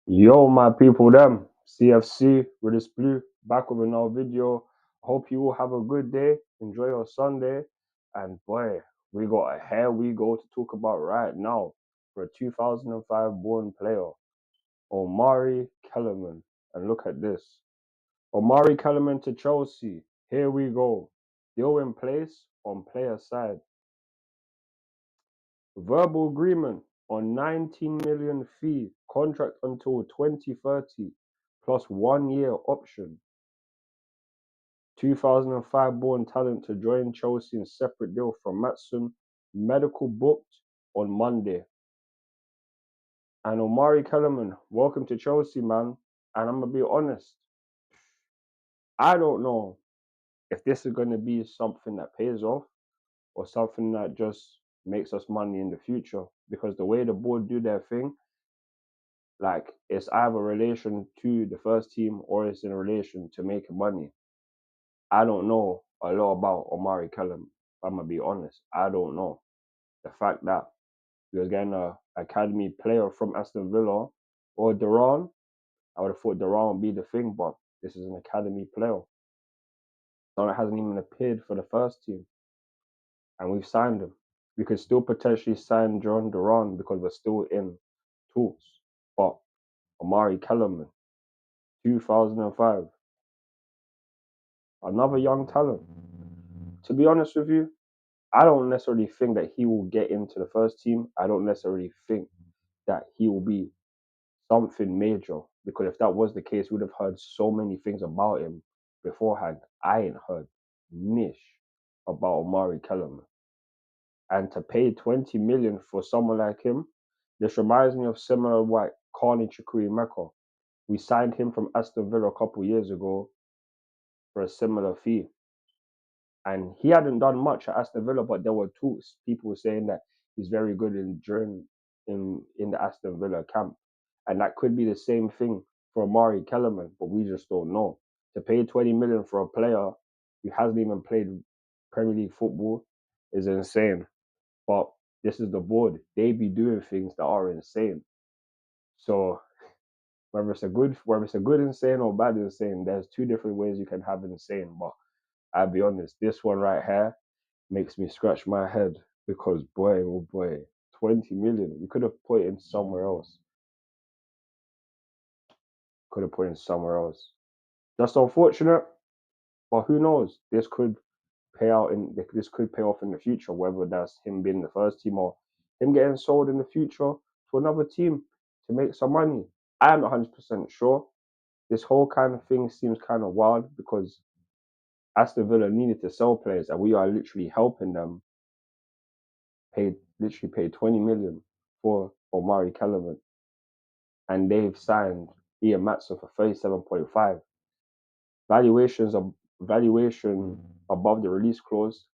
Yo, my people, them CFC with this blue back with another video. Hope you all have a good day. Enjoy your Sunday, and boy, we got a here we go to talk about right now for a 2005 born player, Omari Kellerman. And look at this, Omari Kellerman to Chelsea. Here we go. Deal in place on player side. Verbal agreement on 19 million fee, contract until 2030, plus 1 year option. 2005 born talent to join Chelsea in separate deal from Matson. Medical booked on Monday. And Omari Kellerman, welcome to Chelsea, man. And I'm gonna be honest, I don't know if this is gonna be something that pays off or something that just makes us money in the future. Because the way the board do their thing, like it's either relation to the first team or it's in relation to making money. I don't know a lot about Omari Kellerman. I'm gonna be honest. I don't know. The fact that he was getting a academy player from Aston Villa or Duran, I would have thought Duran would be the thing, but this is an academy player. Someone that hasn't even appeared for the first team. And we've signed him. We could still potentially sign John Duran because we're still in talks. But Omari Kellerman, 2005. Another young talent. To be honest with you, I don't necessarily think that he will get into the first team. I don't necessarily think that he will be something major, because if that was the case, we would have heard so many things about him beforehand. I ain't heard niche about Omari Kellerman. And to pay 20 million for someone like him, this reminds me of similar like Carney Chukwu Mecca. We signed him from Aston Villa a couple of years ago for a similar fee. And he hadn't done much at Aston Villa, but there were talks. People were saying that he's very good in the Aston Villa camp, and that could be the same thing for Omari Kellerman, but we just don't know. To pay 20 million for a player who hasn't even played Premier League football is insane. But this is the board; they be doing things that are insane. So whether it's a good insane or bad insane, there's two different ways you can have insane. But I'll be honest, this one right here makes me scratch my head because boy, oh boy, 20 million. We could have put it in somewhere else. Could have put it in somewhere else. Just unfortunate, but who knows? This could pay off in the future, whether that's him being the first team or him getting sold in the future to another team to make some money. I'm not 100% sure. This whole kind of thing seems kind of wild because Aston Villa needed to sell players and we are literally helping them paid 20 million for Omari Kellerman, and they've signed Ian Matson for 37.5. Valuation above the release clause.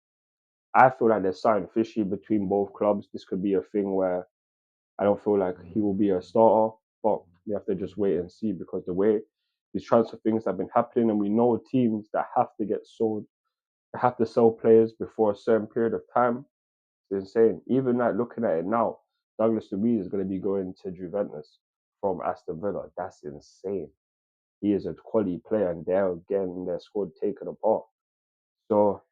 I feel like they're signed fishy between both clubs. This could be a thing where I don't feel like he will be a starter, but we have to just wait and see because the way these transfer things have been happening, and we know teams that have to get sold, they have to sell players before a certain period of time. It's insane. Even like looking at it now, Douglas Luiz is going to be going to Juventus from Aston Villa. That's insane. He is a quality player, and they're getting their squad taken apart. So,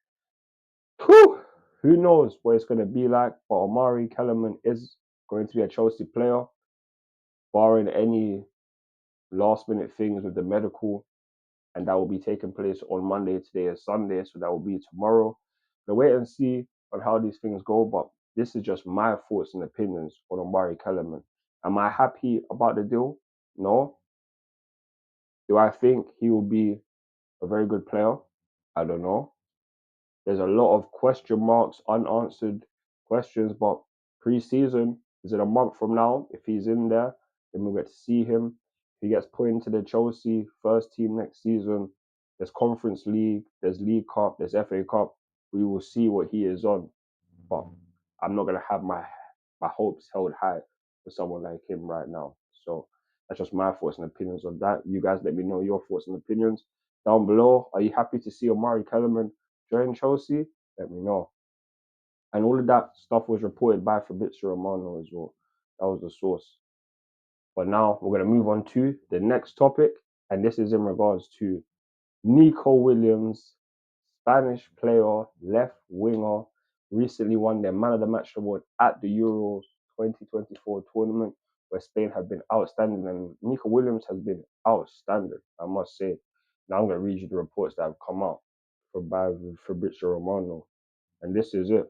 whew, who knows what it's going to be like? But Omari Kellerman is going to be a Chelsea player, barring any last minute things with the medical, and that will be taking place on Monday. Today is Sunday, so that will be tomorrow. We'll wait and see on how these things go, but this is just my thoughts and opinions on Omari Kellerman. Am I happy about the deal? No. Do I think he will be a very good player? I don't know. There's a lot of question marks, unanswered questions, but pre-season is in a month from now. If he's in there, then we'll get to see him. If he gets put into the Chelsea first team next season, there's Conference League, there's League Cup, there's FA Cup. We will see what he is on. But I'm not gonna have my hopes held high for someone like him right now. So that's just my thoughts and opinions on that. You guys let me know your thoughts and opinions down below. Are you happy to see Omari Kellerman join Chelsea? Let me know. And all of that stuff was reported by Fabrizio Romano as well. That was the source. But now we're going to move on to the next topic, and this is in regards to Nico Williams, Spanish player, left winger, recently won their Man of the Match award at the Euro 2024 tournament, where Spain have been outstanding, and Nico Williams has been outstanding, I must say. Now I'm going to read you the reports that have come out by Fabrizio Romano, and this is it.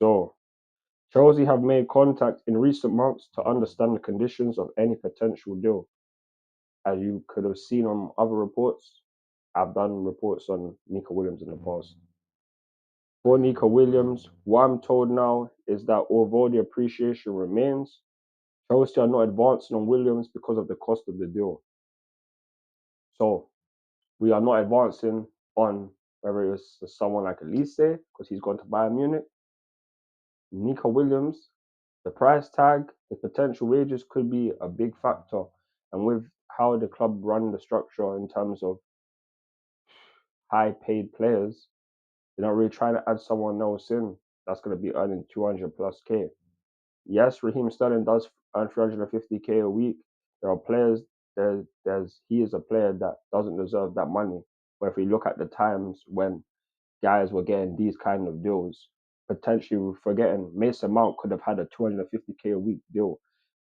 So, Chelsea have made contact in recent months to understand the conditions of any potential deal. As you could have seen on other reports, I've done reports on Nico Williams in the past. For Nico Williams, what I'm told now is that although the appreciation remains, Chelsea are not advancing on Williams because of the cost of the deal. So we are not advancing on whether it's someone like Elise, because he's gone to Bayern Munich. Nico Williams, the price tag, the potential wages could be a big factor. And with how the club run the structure in terms of high paid players, they're not really trying to add someone else in that's going to be earning 200 plus K. Yes, Raheem Sterling does earn 350K a week. There are players, he is a player that doesn't deserve that money. But if we look at the times when guys were getting these kind of deals, potentially forgetting Mason Mount could have had a 250K a week deal.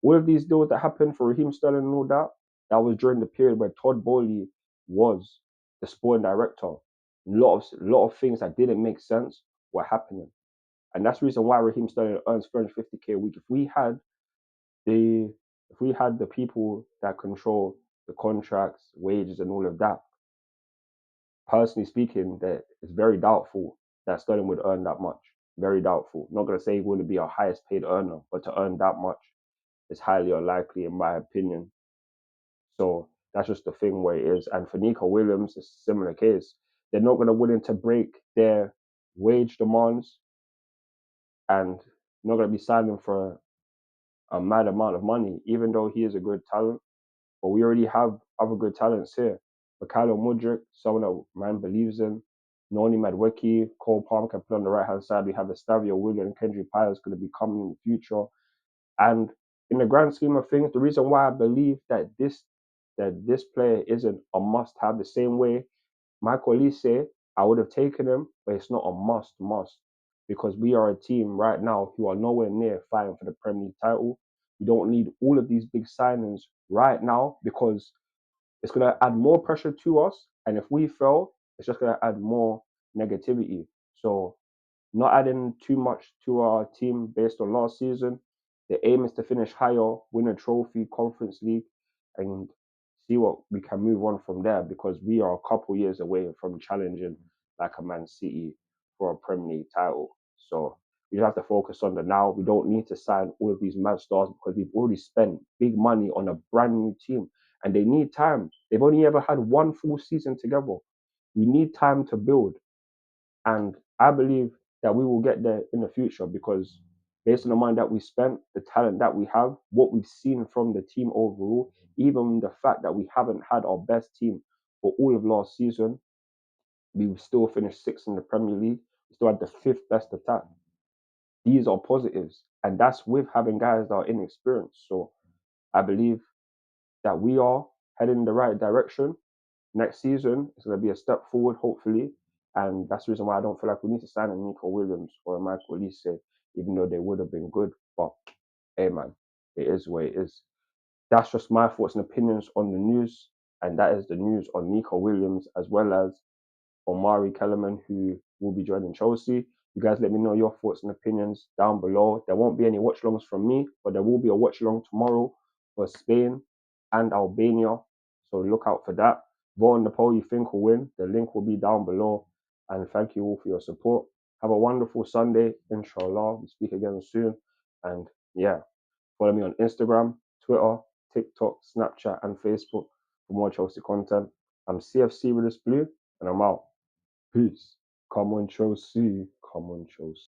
All of these deals that happened for Raheem Sterling and all that, that was during the period where Todd Bowley was the sporting director. A lot of things that didn't make sense were happening. And that's the reason why Raheem Sterling earns 350K a week. If we had the people that control the contracts, wages, and all of that, personally speaking, that it's very doubtful that Sterling would earn that much. Very doubtful. Not going to say he wouldn't be our highest paid earner, but to earn that much is highly unlikely, in my opinion. So that's just the thing where it is. And for Nico Williams, it's a similar case. They're not going to willing to break their wage demands and not going to be signing for a mad amount of money, even though he is a good talent. But we already have other good talents here. Mikhailo Mudryk, someone that man believes in. Noni Madueke, Cole Palmer can play on the right-hand side. We have Estavio Willian and Kendrick Piles going to be coming in the future. And in the grand scheme of things, the reason why I believe that this player isn't a must-have the same way Michael Olise, I would have taken him, but it's not a must because we are a team right now who are nowhere near fighting for the Premier League title. We don't need all of these big signings right now because it's going to add more pressure to us. And if we fail, it's just going to add more negativity. So not adding too much to our team based on last season. The aim is to finish higher, win a trophy, Conference League, and see what we can move on from there because we are a couple years away from challenging like a Man City for a Premier League title. So we just have to focus on the now. We don't need to sign all of these mad stars because we've already spent big money on a brand new team and they need time. They've only ever had one full season together. We need time to build. And I believe that we will get there in the future because based on the money that we spent, the talent that we have, what we've seen from the team overall, even the fact that we haven't had our best team for all of last season, we still finished sixth in the Premier League. We still had the fifth best attack. These are positives. And that's with having guys that are inexperienced. So I believe that we are heading in the right direction. Next season, it's going to be a step forward, hopefully. And that's the reason why I don't feel like we need to sign a Nico Williams or a Michael Olise, even though they would have been good. But hey, man, it is what it is. That's just my thoughts and opinions on the news. And that is the news on Nico Williams as well as Omari Kellerman, who will be joining Chelsea. You guys let me know your thoughts and opinions down below. There won't be any watch alongs from me, but there will be a watch along tomorrow for Spain and Albania. So look out for that. Vote on the poll you think will win. The link will be down below. And thank you all for your support. Have a wonderful Sunday, inshallah. We speak again soon. And yeah, follow me on Instagram, Twitter, TikTok, Snapchat, and Facebook for more Chelsea content. I'm CFC with this blue, and I'm out. Peace. Come on, Chelsea. Come on, Chelsea.